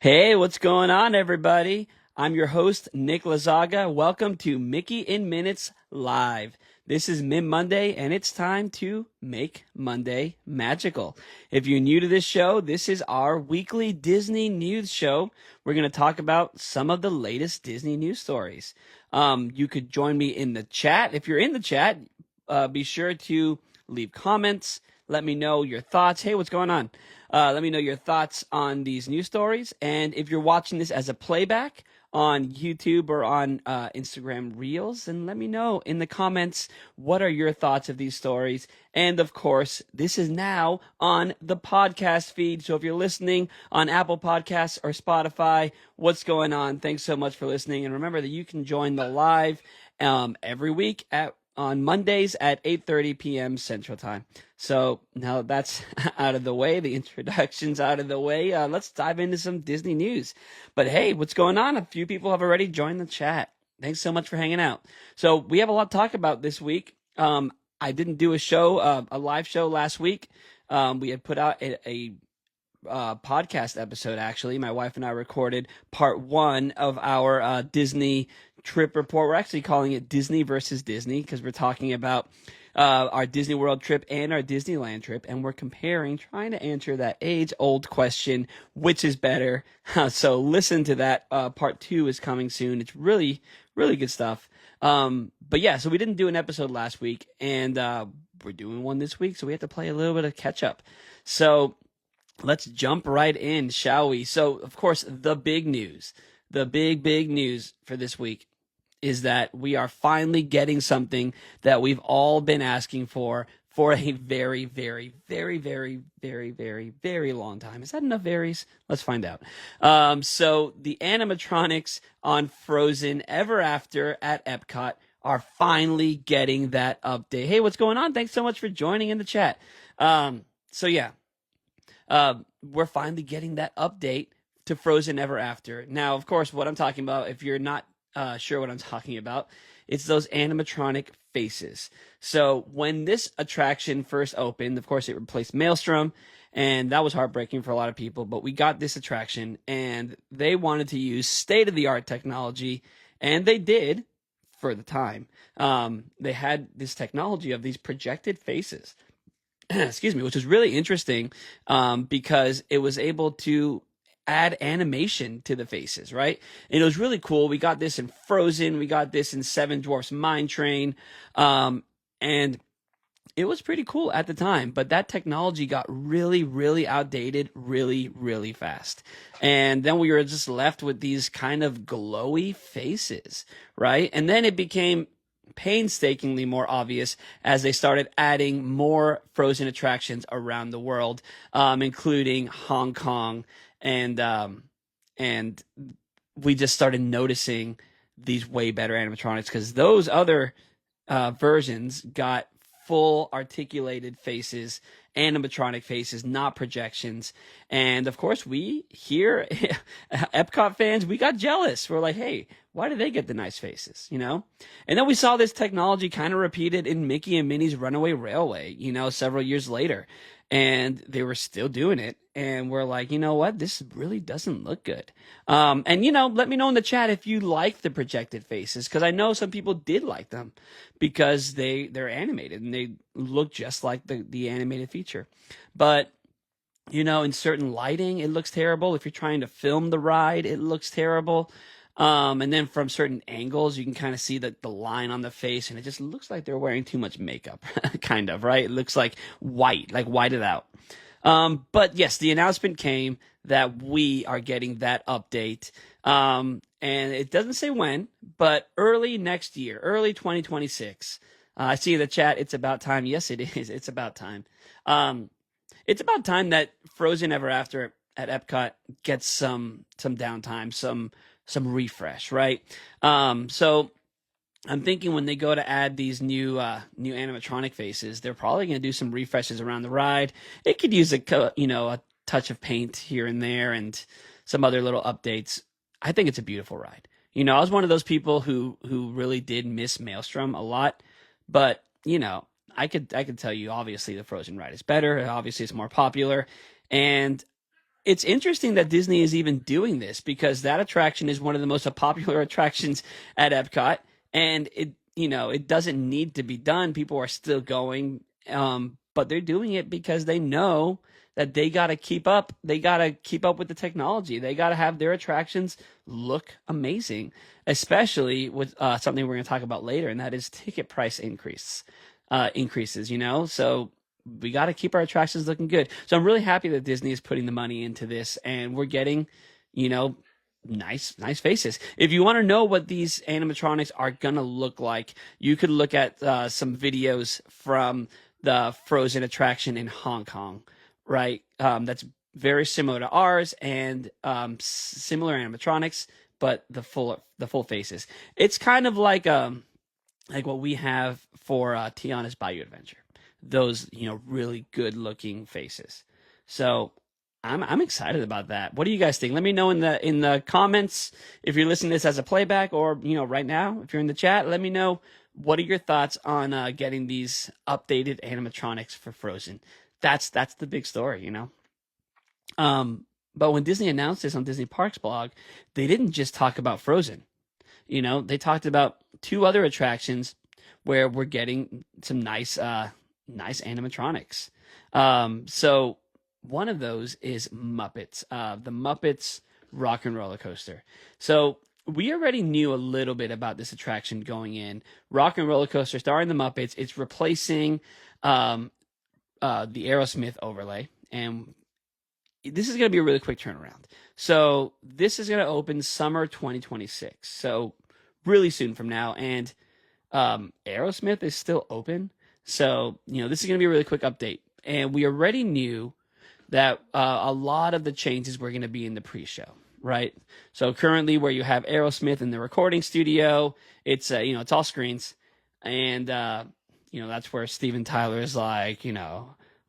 Hey, what's going on, everybody? I'm your host, Nick Lazaga. Welcome to Mickey in Minutes Live. This is MiM Monday, and it's time to make Monday magical. If you're new to this show, this is our weekly Disney news show. We're going to talk about some of the latest Disney news stories. You could join me in the chat. If you're in the chat, be sure to leave comments. Let me know your thoughts. Hey, what's going on? Let me know your thoughts on these news stories. And if you're watching this as a playback on YouTube or on Instagram Reels, then let me know in the comments what are your thoughts of these stories. And of course, this is now on the podcast feed. So if you're listening on Apple Podcasts or Spotify, what's going on? Thanks so much for listening. And remember that you can join the live every week on Mondays at 8:30 p.m. Central Time. So now that's out of the way, the introduction's out of the way, let's dive into some Disney news. But hey, what's going on? A few people have already joined the chat. Thanks so much for hanging out. So we have a lot to talk about this week. I didn't do a live show last week. We had put out a podcast episode. Actually, my wife and I recorded part one of our Disney trip report. We're actually calling it Disney versus Disney because we're talking about our Disney World trip and our Disneyland trip, and we're comparing, trying to answer that age-old question, which is better. So listen to that. Part two is coming soon. It's really, really good stuff. But yeah, so we didn't do an episode last week, and we're doing one this week, so we have to play a little bit of catch-up. So let's jump right in, shall we? So, of course, the big news for this week is that we are finally getting something that we've all been asking for a very, very, very, very, very, very, very long time. Is that enough varies? Let's find out. So the animatronics on Frozen Ever After at Epcot are finally getting that update. Hey, what's going on? Thanks so much for joining in the chat. So yeah, we're finally getting that update to Frozen Ever After. Now, of course, what I'm talking about, if you're not sure what I'm talking about, it's those animatronic faces. So when this attraction first opened, of course, it replaced Maelstrom, and that was heartbreaking for a lot of people, but we got this attraction, and they wanted to use state-of-the-art technology, and they did for the time. They had this technology of these projected faces. Excuse me, which was really interesting because it was able to add animation to the faces, right? And it was really cool. We got this in Frozen. We got this in Seven Dwarfs Mine Train. And it was pretty cool at the time, but that technology got really, really outdated really, really fast. And then we were just left with these kind of glowy faces, right? And then it became painstakingly more obvious as they started adding more Frozen attractions around the world, including Hong Kong, and we just started noticing these way better animatronics because those other versions got full articulated faces, animatronic faces, not projections. And of course, we here, Epcot fans, we got jealous. We're like, hey, why do they get the nice faces, you know? And then we saw this technology kind of repeated in Mickey and Minnie's Runaway Railway, you know, several years later. And they were still doing it. And we're like, you know what? This really doesn't look good. And, you know, let me know in the chat if you like the projected faces, because I know some people did like them because they're animated and they look just like the animated feature. But, you know, in certain lighting, it looks terrible. If you're trying to film the ride, it looks terrible. And then from certain angles, you can kind of see the line on the face, and it just looks like they're wearing too much makeup, kind of, right? It looks like whited out. But yes, the announcement came that we are getting that update. And it doesn't say when, but early next year, early 2026. I see in the chat, it's about time. Yes, it is. It's about time. It's about time that Frozen Ever After at Epcot gets some downtime, some refresh, right? So I'm thinking when they go to add these new animatronic faces, they're probably going to do some refreshes around the ride. It could use a touch of paint here and there and some other little updates. I think it's a beautiful ride. You know, I was one of those people who really did miss Maelstrom a lot, but you know, I could tell you obviously the Frozen ride is better. Obviously, it's more popular, and It's interesting that Disney is even doing this because that attraction is one of the most popular attractions at Epcot, and it doesn't need to be done. People are still going, but they're doing it because they know that they got to keep up. They got to keep up with the technology. They got to have their attractions look amazing, especially with something we're going to talk about later, and that is ticket price increases. So we got to keep our attractions looking good. So I'm really happy that Disney is putting the money into this, and we're getting, you know, nice faces. If you want to know what these animatronics are gonna look like, you could look at some videos from the Frozen attraction in Hong Kong, right? That's very similar to ours, and similar animatronics, but the full faces. It's kind of like what we have for Tiana's Bayou Adventure. Those really good looking faces. So I'm excited about that. What do you guys think? Let me know in the comments if you're listening to this as a playback, or right now if you're in the chat. Let me know what are your thoughts on getting these updated animatronics for Frozen. That's the big story. But when Disney announced this on Disney Parks blog, they didn't just talk about Frozen. They talked about two other attractions where we're getting some nice animatronics. So one of those is Muppets, the Muppets Rock and Roller Coaster. So we already knew a little bit about this attraction going in. Rock and Roller Coaster starring the Muppets. It's replacing the Aerosmith overlay, and this is going to be a really quick turnaround. So this is going to open summer 2026. So really soon from now, and Aerosmith is still open. So this is going to be a really quick update, and we already knew that a lot of the changes were going to be in the pre-show, right? So currently, where you have Aerosmith in the recording studio, it's it's all screens, and that's where Steven Tyler is like,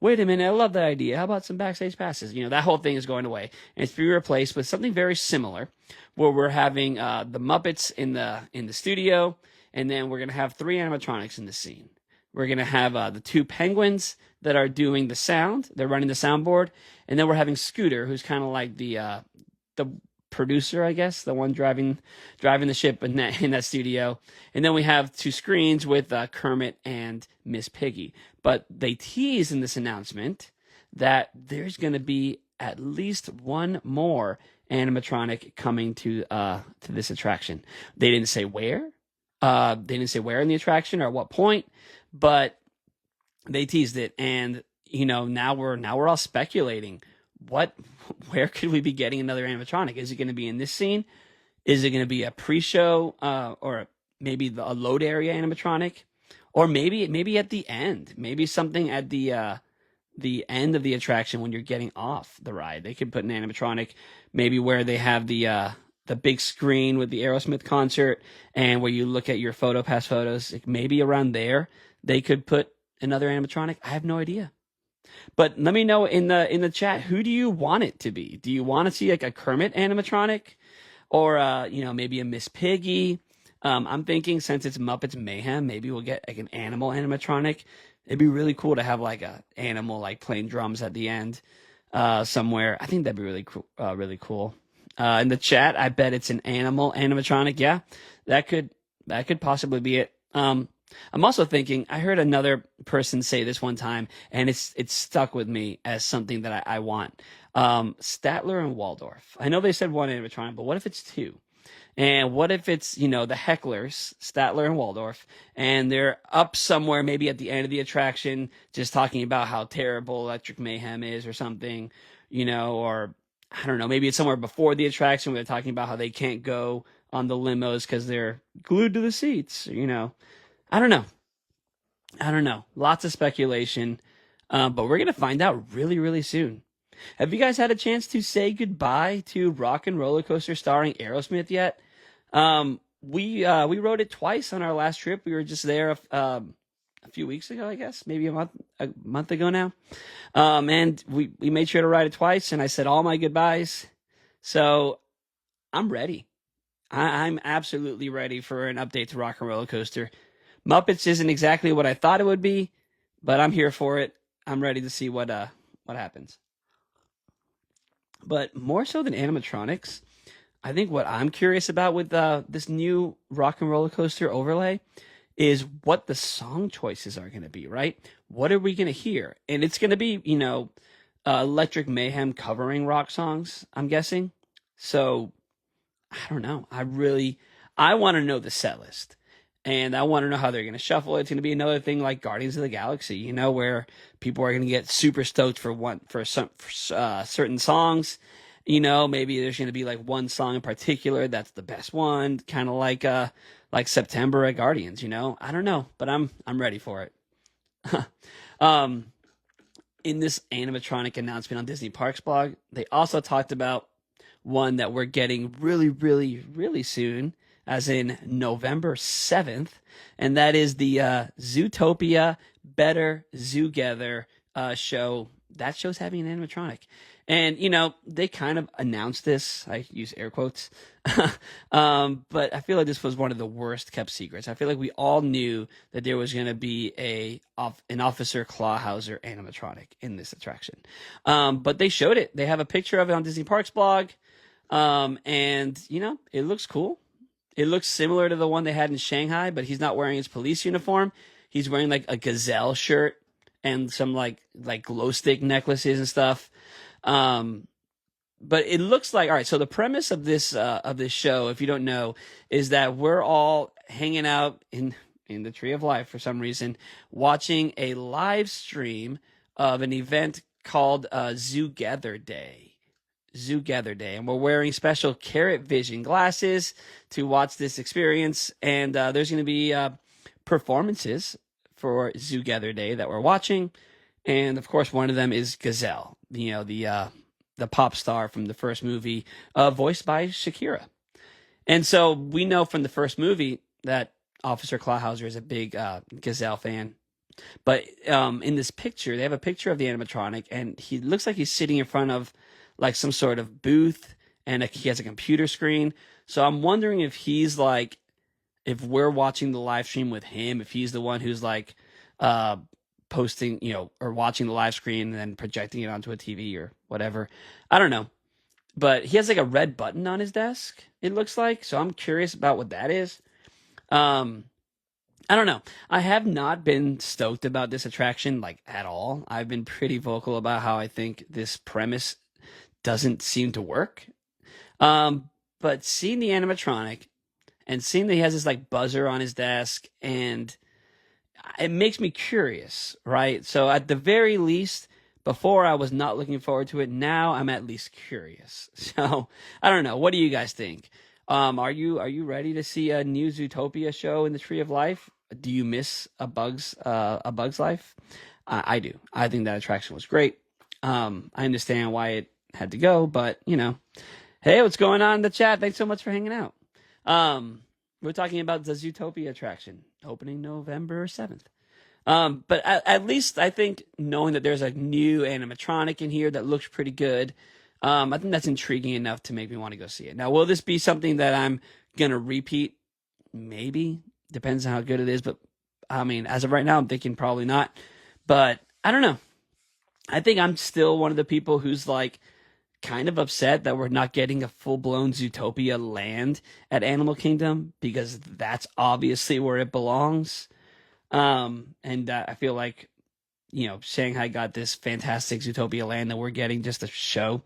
wait a minute, I love that idea. How about some backstage passes? That whole thing is going away, and it's being replaced with something very similar, where we're having the Muppets in the studio, and then we're gonna have three animatronics in the scene. We're gonna have the two penguins that are doing the sound. They're running the soundboard, and then we're having Scooter, who's kind of like the producer, I guess, the one driving the ship in that studio. And then we have two screens with Kermit and Miss Piggy. But they tease in this announcement that there's going to be at least one more animatronic coming to this attraction. They didn't say where. They didn't say where in the attraction or at what point, but they teased it, and now we're all speculating. Where could we be getting another animatronic? Is it going to be in this scene? Is it going to be a pre-show, or maybe a load area animatronic, or maybe at the end? Maybe something at the end of the attraction when you're getting off the ride. They could put an animatronic, maybe where they have the big screen with the Aerosmith concert, and where you look at your PhotoPass photos. Maybe around there they could put another animatronic. I have no idea. But let me know in the chat, who do you want it to be? Do you want to see like a Kermit animatronic, or maybe a Miss Piggy? I'm thinking, since it's Muppets Mayhem, maybe we'll get like an animal animatronic. It'd be really cool to have like a animal like playing drums at the end somewhere. I think that'd be really cool. Really cool. In the chat, I bet it's an animal animatronic. Yeah, that could possibly be it. I'm also thinking, I heard another person say this one time, and it's stuck with me as something that I want. Statler and Waldorf. I know they said one animatronic, but what if it's two? And what if it's, the hecklers, Statler and Waldorf, and they're up somewhere, maybe at the end of the attraction, just talking about how terrible Electric Mayhem is or something, or I don't know, maybe it's somewhere before the attraction where they're talking about how they can't go on the limos because they're glued to the seats, I don't know. Lots of speculation, but we're going to find out really, really soon. Have you guys had a chance to say goodbye to Rock and Roller Coaster starring Aerosmith yet? We rode it twice on our last trip. We were just there a few weeks ago, I guess, maybe a month ago now. And we made sure to ride it twice, and I said all my goodbyes. So I'm ready. I'm absolutely ready for an update to Rock and Roller Coaster. Muppets isn't exactly what I thought it would be, but I'm here for it. I'm ready to see what happens. But more so than animatronics, I think what I'm curious about with this new rock and roller coaster overlay is what the song choices are going to be, right? What are we going to hear? And it's going to be, Electric Mayhem covering rock songs, I'm guessing. So I don't know. I want to know the set list. And I want to know how they're going to shuffle it. It's going to be another thing like Guardians of the Galaxy, where people are going to get super stoked for certain songs. Maybe there's going to be like one song in particular that's the best one, kind of like September at Guardians. I don't know, but I'm ready for it. um, in this animatronic announcement on Disney Parks blog, they also talked about one that we're getting really, really, really soon, as in November 7th, and that is the Zootopia Better Zoogether show. That show's having an animatronic. And, they kind of announced this. I use air quotes. But I feel like this was one of the worst kept secrets. I feel like we all knew that there was going to be an Officer Clawhauser animatronic in this attraction. But they showed it. They have a picture of it on Disney Parks blog. And, it looks cool. It looks similar to the one they had in Shanghai, but he's not wearing his police uniform. He's wearing like a gazelle shirt and some like glow stick necklaces and stuff. But it looks like, all right, so the premise of this show, if you don't know, is that we're all hanging out in the Tree of Life for some reason, watching a live stream of an event called Zoogether Day. And we're wearing special Carrot Vision glasses to watch this experience. And there's going to be performances for Zoogether Day that we're watching. And of course, one of them is Gazelle, the pop star from the first movie, voiced by Shakira. And so we know from the first movie that Officer Clawhauser is a big Gazelle fan. But in this picture, they have a picture of the animatronic, and he looks like he's sitting in front of like some sort of booth, and he has a computer screen. So I'm wondering if he's like, if we're watching the live stream with him, if he's the one who's like posting, or watching the live screen and then projecting it onto a TV or whatever. I don't know. But he has like a red button on his desk, it looks like. So I'm curious about what that is. I don't know. I have not been stoked about this attraction like at all. I've been pretty vocal about how I think this premise doesn't seem to work. But seeing the animatronic and seeing that he has this like buzzer on his desk, and it makes me curious, right? So at the very least, before I was not looking forward to it. Now I'm at least curious. So I don't know. What do you guys think? Are you ready to see a new Zootopia show in the Tree of Life? Do you miss a Bug's Life? I do. I think that attraction was great. I understand why it had to go, but hey, what's going on in the chat? Thanks so much for hanging out. We're talking about the Zootopia attraction opening November 7th. But at least I think knowing that there's a new animatronic in here that looks pretty good, I think that's intriguing enough to make me want to go see it. Now, will this be something that I'm going to repeat? Maybe. Depends on how good it is. But, I mean, as of right now, I'm thinking probably not. But I don't know. I think I'm still one of the people who's like kind of upset that we're not getting a full-blown Zootopia land at Animal Kingdom, because that's obviously where it belongs. And I feel like, Shanghai got this fantastic Zootopia land that we're getting just a show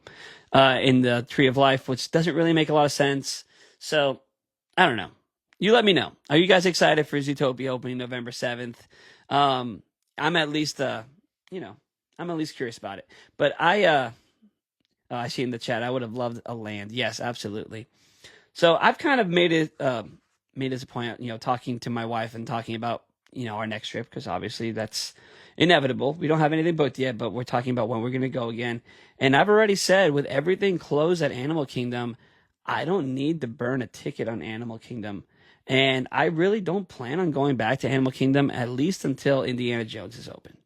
in the Tree of Life, which doesn't really make a lot of sense. So, I don't know. You let me know. Are you guys excited for Zootopia opening November 7th? I'm at least, I'm at least curious about it. But I see in the chat, I would have loved a land. Yes, absolutely. So I've kind of made it a point, talking to my wife and talking about, our next trip, because obviously that's inevitable. We don't have anything booked yet, but we're talking about when we're going to go again. And I've already said, with everything closed at Animal Kingdom, I don't need to burn a ticket on Animal Kingdom. And I really don't plan on going back to Animal Kingdom, at least until Indiana Jones is open.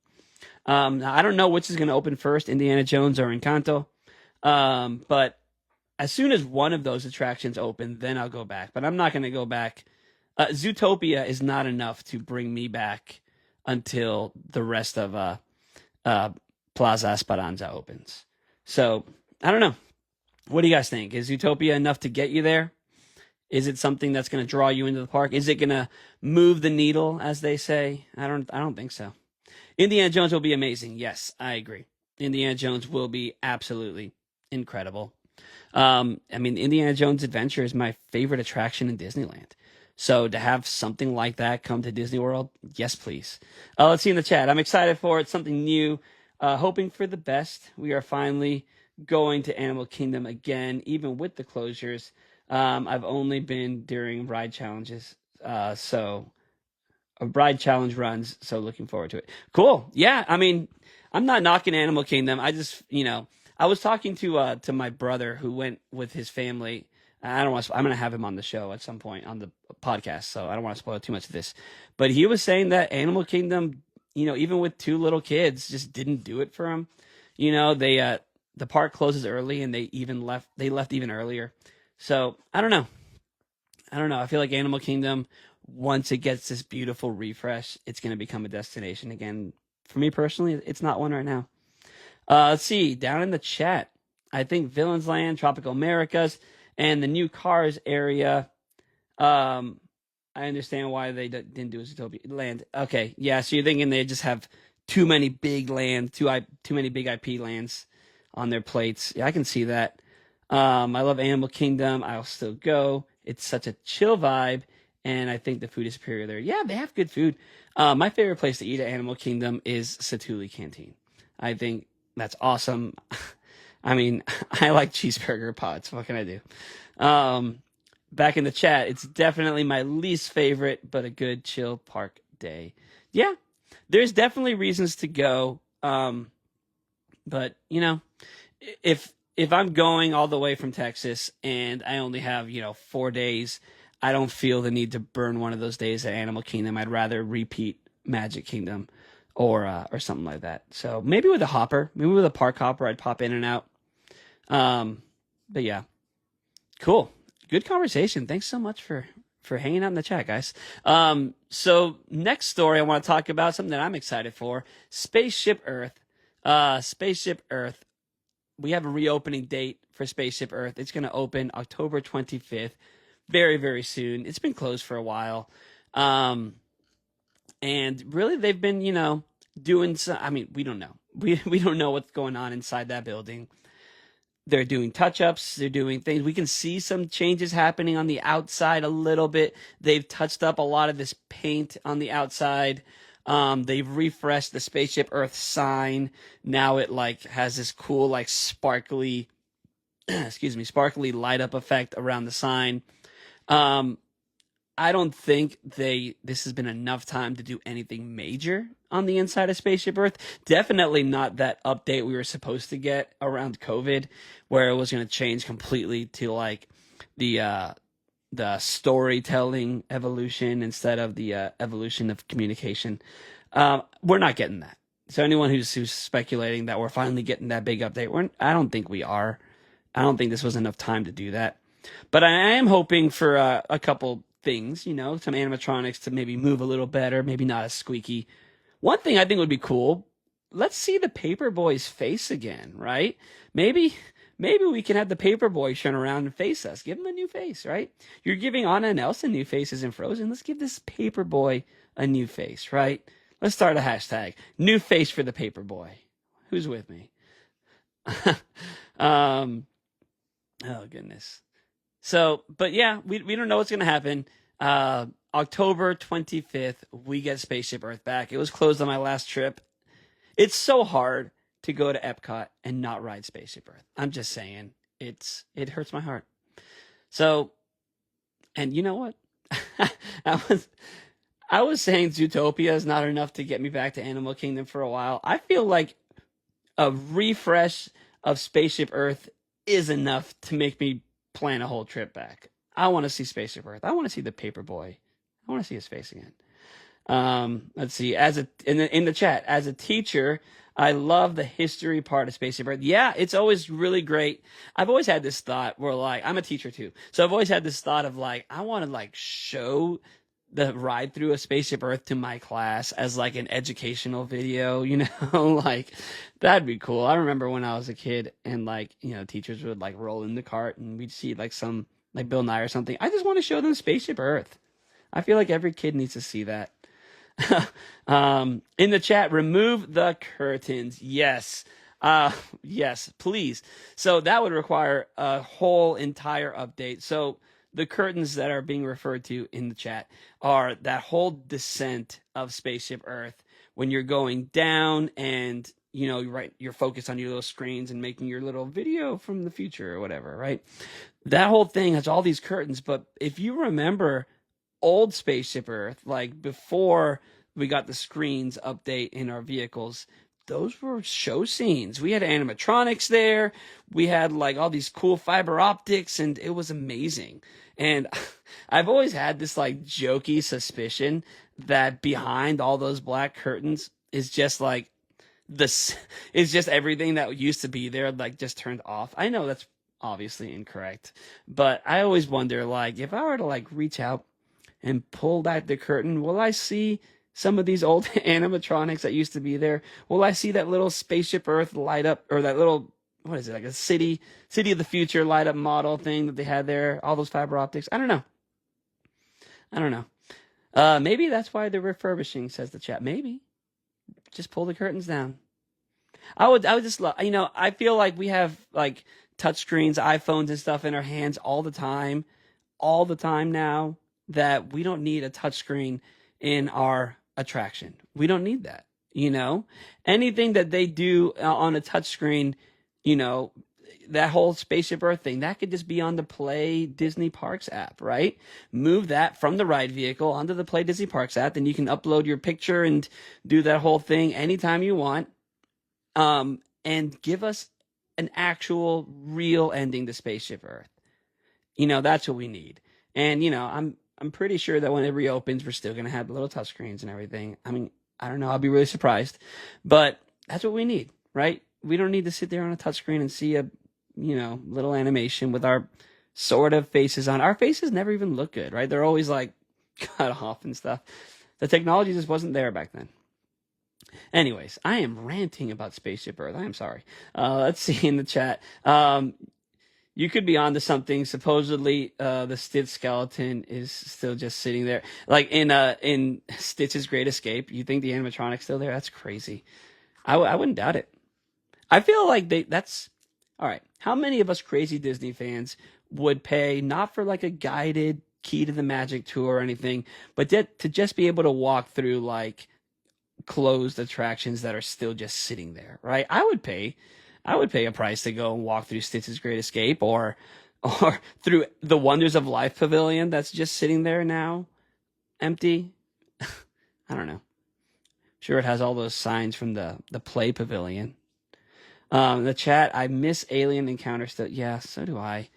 Now, I don't know which is going to open first, Indiana Jones or Encanto. But as soon as one of those attractions open, then I'll go back. But I'm not going to go back. Zootopia is not enough to bring me back until the rest of Plaza Esperanza opens. So, I don't know. What do you guys think? Is Zootopia enough to get you there? Is it something that's going to draw you into the park? Is it going to move the needle, as they say? I don't think so. Indiana Jones will be amazing. Yes, I agree. Indiana Jones will be absolutely incredible. I mean, Indiana Jones Adventure is my favorite attraction in Disneyland. So to have something like that come to Disney World, yes, please. Let's see in the chat. I'm excited for it. Something new. Hoping for the best. We are finally going to Animal Kingdom again, even with the closures. I've only been during ride challenges, so ride challenge runs. So looking forward to it. Cool. Yeah. I mean, I'm not knocking Animal Kingdom. I just, I was talking to my brother who went with his family. I don't want to. I'm going to have him on the show at some point on the podcast, so I don't want to spoil too much of this. But he was saying that Animal Kingdom, even with two little kids, just didn't do it for him. They the park closes early, and they left even earlier. So I don't know. I feel like Animal Kingdom, once it gets this beautiful refresh, it's going to become a destination again. For me personally, it's not one right now. Let's see, down in the chat, I think Villains Land, Tropical Americas, and the new Cars area. I understand why they didn't do a Zootopia Land. Okay, yeah, so you're thinking they just have too many big lands, too many big IP lands on their plates. Yeah, I can see that. I love Animal Kingdom. I'll still go. It's such a chill vibe, and I think the food is superior there. Yeah, they have good food. My favorite place to eat at Animal Kingdom is Satuli Canteen. I think that's awesome. I mean, I like cheeseburger pods. What can I do? Back in the chat, it's definitely my least favorite, but a good chill park day. Yeah, there's definitely reasons to go. But if I'm going all the way from Texas and I only have 4 days, I don't feel the need to burn one of those days at Animal Kingdom. I'd rather repeat Magic Kingdom or something like that. So maybe with a hopper, maybe with a park hopper, I'd pop in and out. But yeah, cool. Good conversation. Thanks so much for hanging out in the chat, guys. So next story I want to talk about, something that I'm excited for, Spaceship Earth. Spaceship Earth. We have a reopening date for Spaceship Earth. It's going to open October 25th, very, very soon. It's been closed for a while. And really they've been, doing some, I mean, we don't know. We don't know what's going on inside that building. They're doing touch-ups. They're doing things. We can see some changes happening on the outside a little bit. They've touched up a lot of this paint on the outside. They've refreshed the Spaceship Earth sign. Now it has this cool sparkly, sparkly light up effect around the sign. I don't think this has been enough time to do anything major on the inside of Spaceship Earth. Definitely not that update we were supposed to get around COVID, where it was going to change completely to the storytelling evolution instead of the evolution of communication. We're not getting that. So anyone who's speculating that we're finally getting that big update, I don't think we are. I don't think this was enough time to do that. But I am hoping for a couple things, some animatronics to maybe move a little better, maybe not as squeaky. One thing I think would be cool, let's see the Paperboy's face again, right? Maybe we can have the Paperboy turn around and face us. Give him a new face, right? You're giving Anna and Elsa new faces in Frozen. Let's give this Paperboy a new face, right? Let's start a hashtag. New face for the Paperboy. Who's with me? Oh, goodness. So, but yeah, we don't know what's going to happen. October 25th, we get Spaceship Earth back. It was closed on my last trip. It's so hard to go to Epcot and not ride Spaceship Earth. I'm just saying, it hurts my heart. So, and you know what? I was saying Zootopia is not enough to get me back to Animal Kingdom for a while. I feel like a refresh of Spaceship Earth is enough to make me plan a whole trip back. I want to see Spaceship Earth. I want to see the Paperboy. I want to see his face again. Let's see. In the chat, as a teacher, I love the history part of Spaceship Earth. Yeah, it's always really great. I've always had this thought where I'm a teacher too. So I've always had this thought of I want to show the ride through a Spaceship Earth to my class as like an educational video, you know, like that'd be cool. I remember when I was a kid and like, you know, teachers would like roll in the cart and we'd see like some like Bill Nye or something. I just want to show them Spaceship Earth. I feel like every kid needs to see that. In the chat, remove the curtains. Yes. Yes, please. So that would require a whole entire update. So the curtains that are being referred to in the chat are that whole descent of Spaceship Earth when you're going down and, you know, you're focused on your little screens and making your little video from the future or whatever, right? That whole thing has all these curtains. But if you remember old Spaceship Earth, like before we got the screens update in our vehicles, those were show scenes. We had animatronics there. We had like all these cool fiber optics, and it was amazing. And I've always had this like jokey suspicion that behind all those black curtains is just like this is just everything that used to be there, like just turned off. I know that's obviously incorrect, but I always wonder, like, if I were to like reach out and pull back the curtain, will I see some of these old animatronics that used to be there? Will I see that little Spaceship Earth light up, or that little, what is it, like a city of the future light up model thing that they had there? All those fiber optics. I don't know. Maybe that's why they're refurbishing, says the chat. Maybe just pull the curtains down. I would just love, you know, I feel like we have like touchscreens, iPhones and stuff in our hands all the time now, that we don't need a touchscreen in our attraction. We don't need that, you know? Anything that they do on a touchscreen, you know, that whole Spaceship Earth thing, that could just be on the Play Disney Parks app, right? Move that from the ride vehicle onto the Play Disney Parks app, then you can upload your picture and do that whole thing anytime you want, and give us an actual real ending to Spaceship Earth. You know, that's what we need. And, you know, I'm pretty sure that when it reopens, we're still going to have the little touchscreens and everything. I mean, I don't know. I'll be really surprised. But that's what we need, right? We don't need to sit there on a touchscreen and see a, you know, little animation with our sort of faces on. Our faces never even look good, right? They're always like cut off and stuff. The technology just wasn't there back then. Anyways, I am ranting about Spaceship Earth. I am sorry. Let's see in the chat. You could be onto something. Supposedly, the Stitch skeleton is still just sitting there, like in Stitch's Great Escape. You think the animatronic's still there? That's crazy. I wouldn't doubt it. I feel like that's all right. How many of us crazy Disney fans would pay not for like a guided Key to the Magic tour or anything, but to just be able to walk through like closed attractions that are still just sitting there, right? I would pay a price to go and walk through Stitch's Great Escape or through the Wonders of Life Pavilion that's just sitting there now, empty. I don't know. Sure, it has all those signs from the Play Pavilion. The chat, I miss Alien Encounter still. Yeah, so do I.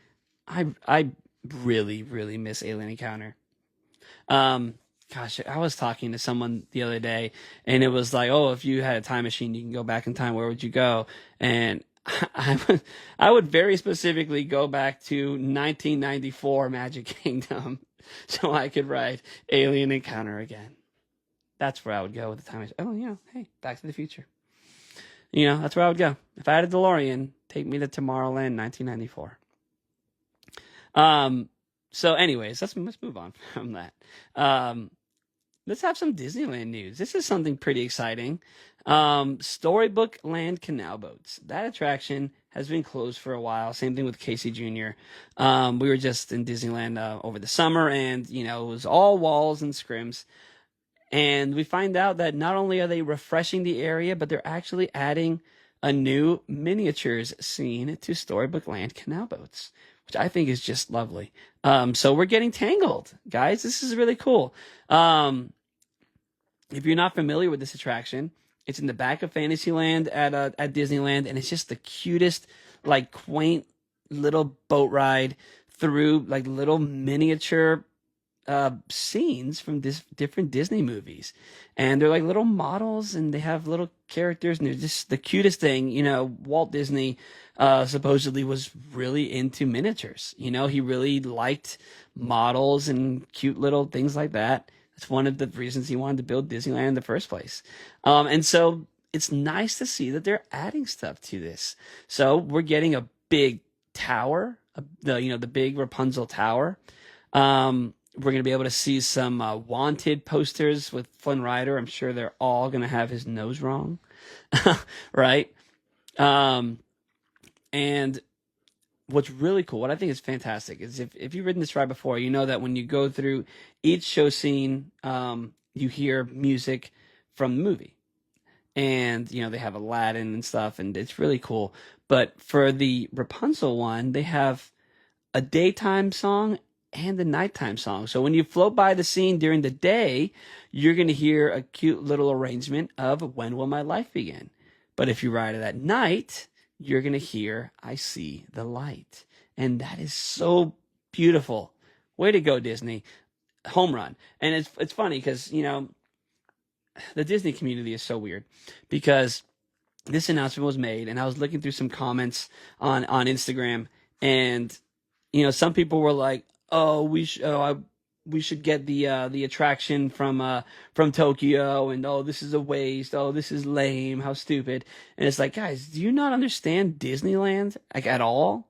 I really, really miss Alien Encounter. Gosh, I was talking to someone the other day, and it was like, oh, if you had a time machine, you can go back in time. Where would you go? And I would very specifically go back to 1994 Magic Kingdom so I could ride Alien Encounter again. That's where I would go with the time machine. Oh, you know, hey, Back to the Future. You know, that's where I would go. If I had a DeLorean, take me to Tomorrowland 1994. So anyways, let's move on from that. Let's have some Disneyland news. This is something pretty exciting. Storybook Land Canal Boats. That attraction has been closed for a while. Same thing with Casey Jr. We were just in Disneyland over the summer, and you know, it was all walls and scrims. And we find out that not only are they refreshing the area, but they're actually adding a new miniatures scene to Storybook Land Canal Boats, which I think is just lovely. So we're getting Tangled, guys. This is really cool. If you're not familiar with this attraction, it's in the back of Fantasyland at Disneyland, and it's just the cutest, like, quaint little boat ride through like little miniature scenes from different Disney movies. And they're like little models, and they have little characters, and they're just the cutest thing. You know, Walt Disney supposedly was really into miniatures. You know, he really liked models and cute little things like that. It's one of the reasons he wanted to build Disneyland in the first place. And so it's nice to see that they're adding stuff to this. So we're getting a big tower, the big Rapunzel tower. We're gonna be able to see some wanted posters with Flynn Rider. I'm sure they're all gonna have his nose wrong, right? And what's really cool, what I think is fantastic, is if you've ridden this ride before, you know that when you go through each show scene, you hear music from the movie. And, they have Aladdin and stuff, and it's really cool. But for the Rapunzel one, they have a daytime song and a nighttime song. So when you float by the scene during the day, you're going to hear a cute little arrangement of When Will My Life Begin? But if you ride it at night, you're going to hear I See the Light. And that is so beautiful. Way to go, Disney. Home run. And it's funny because, the Disney community is so weird because this announcement was made and I was looking through some comments on Instagram, and some people were like, "Oh, we should get the attraction from Tokyo," and "Oh, this is a waste. Oh, this is lame. How stupid." And it's like, guys, do you not understand Disneyland like at all?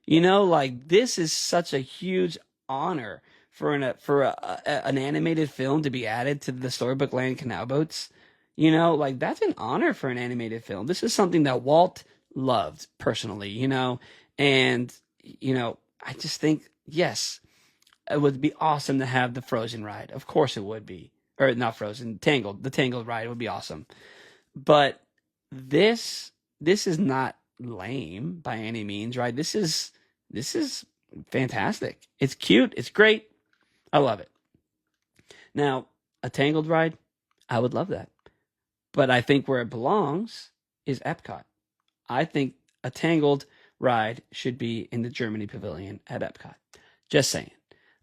This is such a huge honor for an animated film to be added to the Storybook Land canal boats. That's an honor for an animated film. This is something that Walt loved personally, and I just think, yes, it would be awesome to have the Frozen ride. Of course it would be. Or not Frozen, Tangled. The Tangled ride would be awesome. But this is not lame by any means, right? This is fantastic. It's cute. It's great. I love it. Now, a Tangled ride, I would love that. But I think where it belongs is Epcot. I think a Tangled ride should be in the Germany Pavilion at Epcot. Just saying.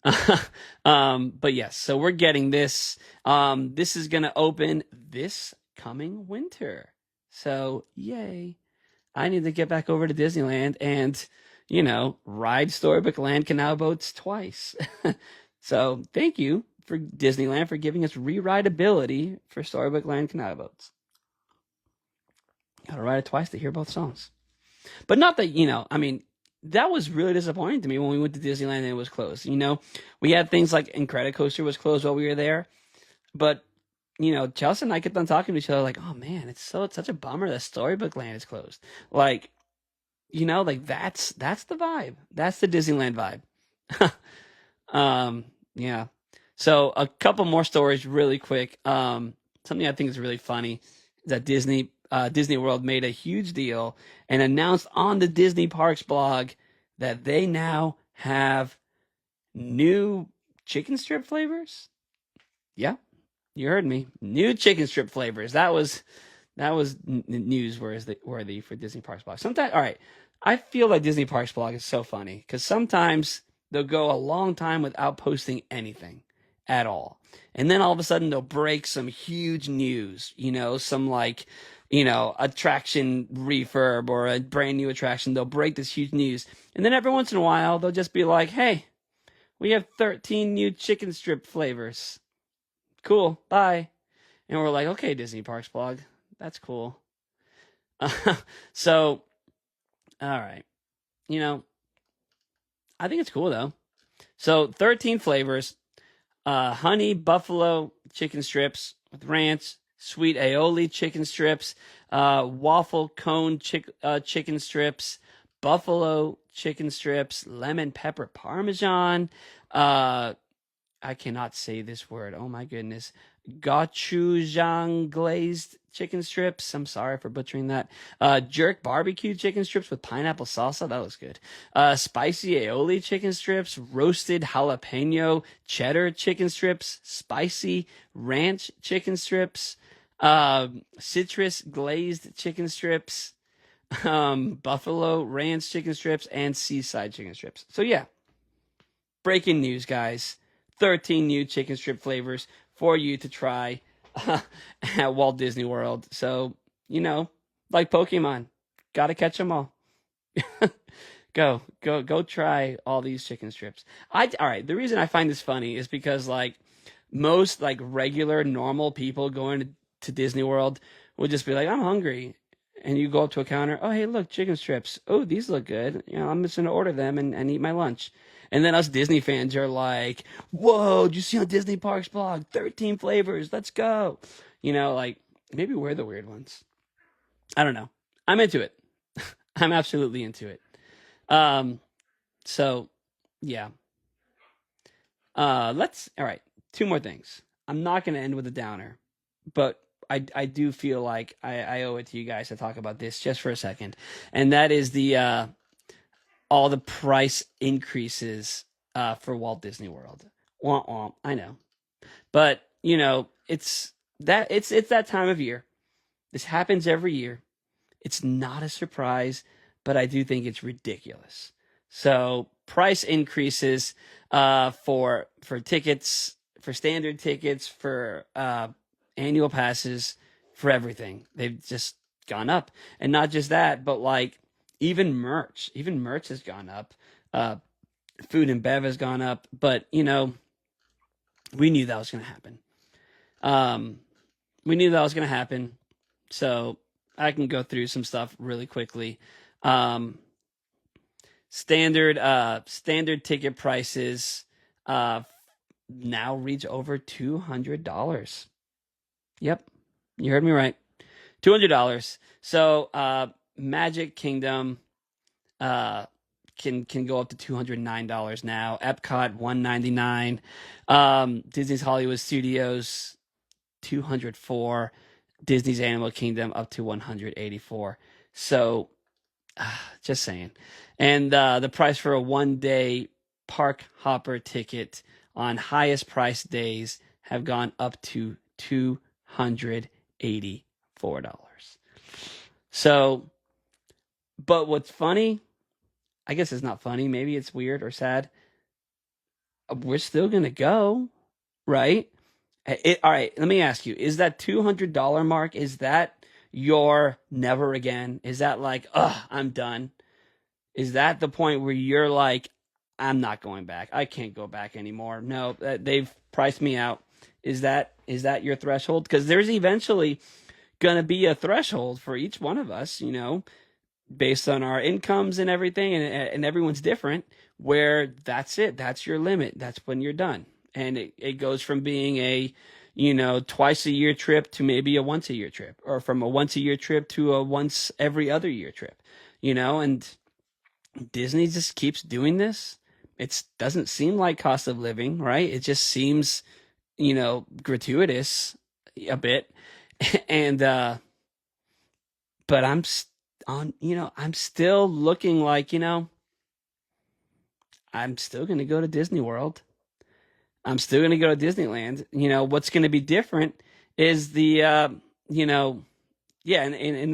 But yes, so we're getting this. This is going to open this coming winter. So, yay. I need to get back over to Disneyland and, ride Storybook Land canal boats twice. So thank you for Disneyland for giving us re-rideability for Storybook Land canal boats. Gotta ride it twice to hear both songs. But not that, that was really disappointing to me when we went to Disneyland and it was closed. We had things like Incredicoaster was closed while we were there. But, Chelsea and I kept on talking to each other like, oh man, it's such a bummer that Storybook Land is closed. That's the vibe. That's the Disneyland vibe. Yeah. So a couple more stories really quick. Something I think is really funny is that Disney World made a huge deal and announced on the Disney Parks blog that they now have new chicken strip flavors. Yeah, you heard me. New chicken strip flavors. That was newsworthy for Disney Parks blog. Sometimes, all right, I feel like Disney Parks blog is so funny because sometimes they'll go a long time without posting anything at all. And then all of a sudden they'll break some huge news, some attraction refurb or a brand new attraction. They'll break this huge news. And then every once in a while they'll just be like, hey, we have 13 new chicken strip flavors. Cool. Bye. And we're like, okay, Disney Parks blog. That's cool. So, all right. I think it's cool though. So 13 flavors, honey buffalo chicken strips with ranch, sweet aioli chicken strips, waffle cone chicken strips, buffalo chicken strips, lemon pepper parmesan. I cannot say this word. Oh my goodness. Gochujang glazed chicken strips. I'm sorry for butchering that. Jerk barbecue chicken strips with pineapple salsa. That looks good. Spicy aioli chicken strips. Roasted jalapeno cheddar chicken strips. Spicy ranch chicken strips. Citrus glazed chicken strips. Buffalo ranch chicken strips. And seaside chicken strips. So yeah. Breaking news, guys. 13 new chicken strip flavors for you to try at Walt Disney World. So, like Pokemon, gotta catch them all. Go try all these chicken strips. All right. The reason I find this funny is because most like regular normal people going to Disney World would just be like, I'm hungry. And you go up to a counter, oh, hey, look, chicken strips. Oh, these look good. I'm just going to order them and eat my lunch. And then us Disney fans are like, whoa, did you see on Disney Parks blog? 13 flavors. Let's go. Like maybe we're the weird ones. I don't know. I'm into it. I'm absolutely into it. So yeah. All right. Two more things. I'm not going to end with a downer, but I do feel like I owe it to you guys to talk about this just for a second. And that is the all the price increases for Walt Disney World. Womp womp. I know. But, it's that time of year. This happens every year. It's not a surprise, but I do think it's ridiculous. So price increases for tickets, for standard tickets, for annual passes, for everything. They've just gone up, and not just that, but like even merch has gone up. Food and bev has gone up, but we knew that was going to happen. We knew that was going to happen, so I can go through some stuff really quickly. Standard ticket prices now reach over $200. Yep, you heard me right. $200. So Magic Kingdom can go up to $209 now. Epcot $199. Disney's Hollywood Studios $204. Disney's Animal Kingdom up to $184. So just saying. And the price for a 1-day park hopper ticket on highest price days have gone up to $284. So, but what's funny, I guess it's not funny, maybe it's weird or sad. We're still going to go, right? All right, let me ask you, is that $200 mark, is that your never again? Is that like, I'm done? Is that the point where you're like, I'm not going back. I can't go back anymore. No, they've priced me out. Is that your threshold? Because there's eventually going to be a threshold for each one of us, based on our incomes and everything, and everyone's different, where that's it. That's your limit. That's when you're done. And it goes from being a, twice a year trip to maybe a once a year trip, or from a once a year trip to a once every other year trip, and Disney just keeps doing this. It doesn't seem like cost of living, right? It just seems, gratuitous a bit. And, but I'm still looking like, I'm still going to go to Disney World. I'm still going to go to Disneyland. What's going to be different is the, in the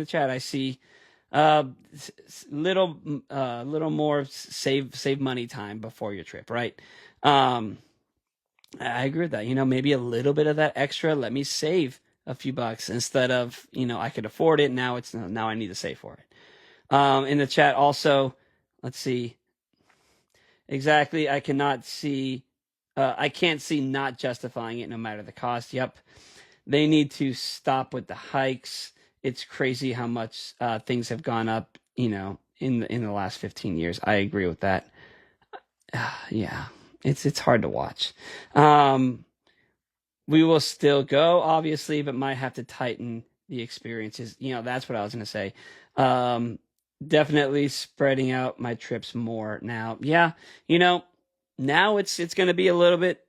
chat, I see little more save money time before your trip, right? I agree with that. Maybe a little bit of that extra, let me save a few bucks instead of, I could afford it. Now I need to save for it. In the chat also, let's see. Exactly. I can't see not justifying it no matter the cost. Yep. They need to stop with the hikes. It's crazy how much things have gone up, in the last 15 years. I agree with that. Yeah, it's hard to watch. We will still go, obviously, but might have to tighten the experiences. That's what I was going to say. Definitely spreading out my trips more now. Yeah, now it's going to be a little bit,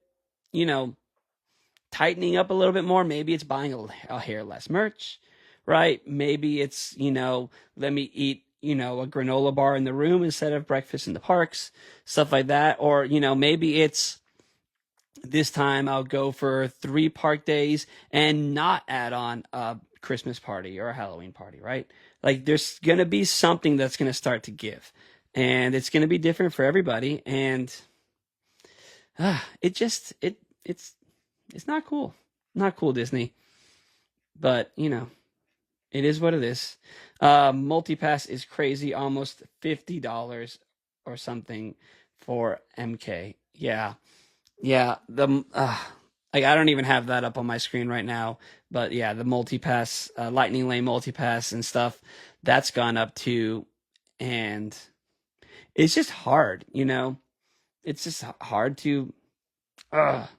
tightening up a little bit more. Maybe it's buying a hair less merch, right? Maybe it's, let me eat, a granola bar in the room instead of breakfast in the parks, stuff like that. Or, maybe it's this time I'll go for 3 park days and not add on a Christmas party or a Halloween party, right? Like there's going to be something that's going to start to give, and it's going to be different for everybody. And it's not cool. Not cool, Disney. But, it is what it is. Multipass is crazy. Almost $50 or something for MK. Yeah. Yeah. Like, I don't even have that up on my screen right now, but yeah, the multi-pass, Lightning Lane multi-pass and stuff, that's gone up too. And it's just hard, you know? It's just hard to, ugh.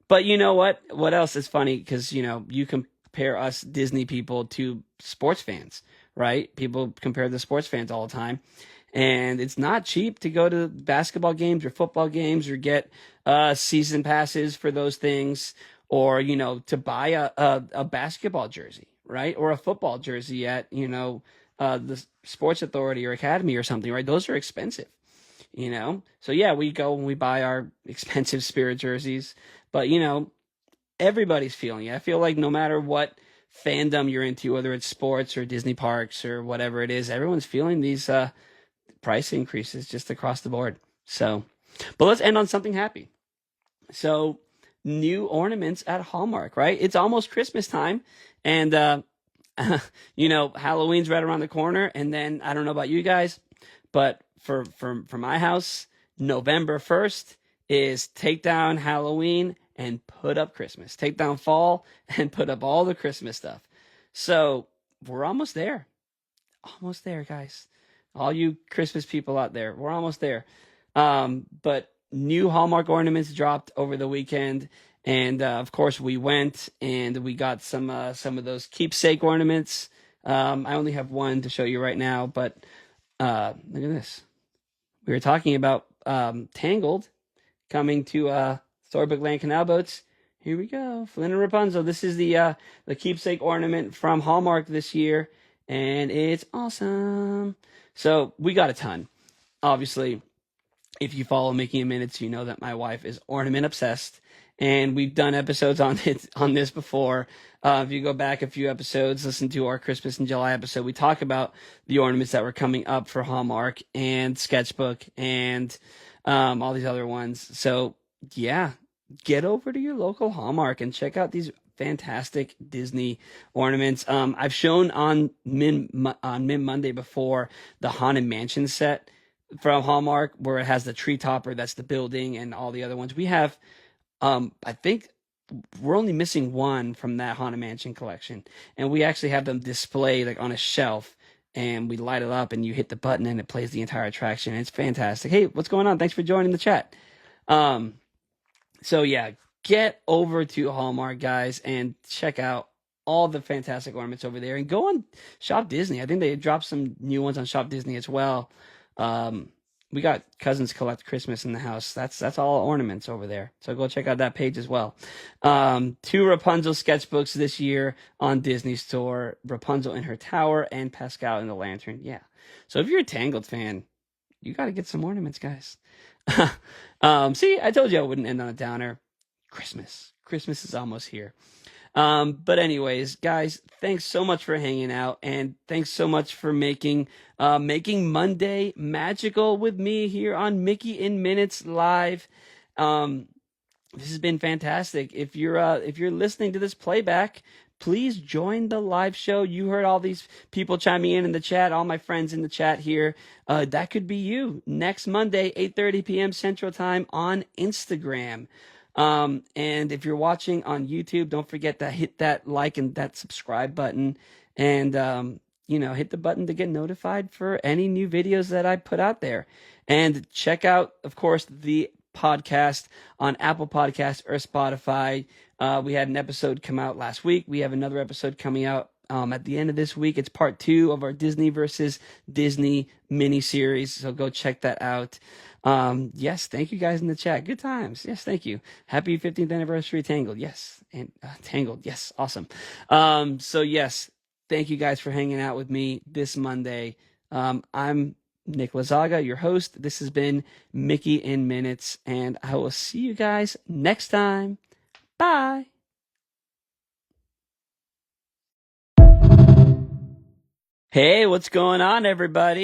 But you know what? What else is funny? Because, you know, you compare us Disney people to sports fans, right? People compare the sports fans all the time. And it's not cheap to go to basketball games or football games or get season passes for those things, or, you know, to buy a basketball jersey, right? Or a football jersey at, you know, the Sports Authority or Academy or something, right? Those are expensive, you know? So yeah, we go and we buy our expensive Spirit jerseys, but, you know, everybody's feeling it. I feel like no matter what fandom you're into, whether it's sports or Disney parks or whatever it is, everyone's feeling these price increases just across the board. So, but let's end on something happy. So, new ornaments at Hallmark, right? It's almost Christmas time, and you know, Halloween's right around the corner. And then I don't know about you guys, but for my house, November 1st is take down Halloween and put up Christmas. Take down fall and put up all the Christmas stuff. So we're almost there. Almost there, guys. All you Christmas people out there, we're almost there. But new Hallmark ornaments dropped over the weekend, and of course we went and we got some of those keepsake ornaments. I only have one to show you right now, but look at this. We were talking about Tangled coming to Storybook Land Canal Boats. Here we go, Flynn and Rapunzel. This is the keepsake ornament from Hallmark this year, and it's awesome. So we got a ton. Obviously, if you follow Mickey in Minutes, you know that my wife is ornament obsessed, and we've done episodes on this before. If you go back a few episodes, listen to our Christmas in July episode, we talk about the ornaments that were coming up for Hallmark and Sketchbook and all these other ones. So yeah, get over to your local Hallmark and check out these fantastic Disney ornaments. I've shown on MiM Monday before the Haunted Mansion set from Hallmark, where it has the tree topper, that's the building, and all the other ones. We have, I think we're only missing one from that Haunted Mansion collection, and we actually have them displayed like on a shelf, and we light it up, and you hit the button, and it plays the entire attraction. It's fantastic. Hey, what's going on? Thanks for joining the chat. So yeah, get over to Hallmark, guys, and check out all the fantastic ornaments over there, and go on Shop Disney. I think they dropped some new ones on Shop Disney as well. We got Cousins Collect Christmas in the house. That's all ornaments over there. So go check out that page as well. 2 Rapunzel sketchbooks this year on Disney Store: Rapunzel in her tower and Pascal in the lantern. Yeah. So if you're a Tangled fan, you got to get some ornaments, guys. See, I told you I wouldn't end on a downer. Christmas is almost here. But anyways, guys, thanks so much for hanging out, and thanks so much for making Monday magical with me here on Mickey in Minutes Live. This has been fantastic. If you're listening to this playback, please join the live show. You heard all these people chiming in the chat, all my friends in the chat here. That could be you next Monday, 8:30 p.m. Central Time on Instagram. And if you're watching on YouTube, don't forget to hit that like and that subscribe button, and hit the button to get notified for any new videos that I put out there. And check out, of course, the podcast on Apple Podcasts or Spotify. We had an episode come out last week. We have another episode coming out at the end of this week. It's part 2 of our Disney versus Disney mini series. So go check that out. Yes, thank you guys in the chat. Good times. Yes, thank you. Happy 15th anniversary, Tangled. Yes, and Tangled. Yes, awesome. So yes, thank you guys for hanging out with me this Monday. I'm Nick Lazaga, your host. This has been Mickey in Minutes, and I will see you guys next time. Bye. Hey, what's going on, everybody?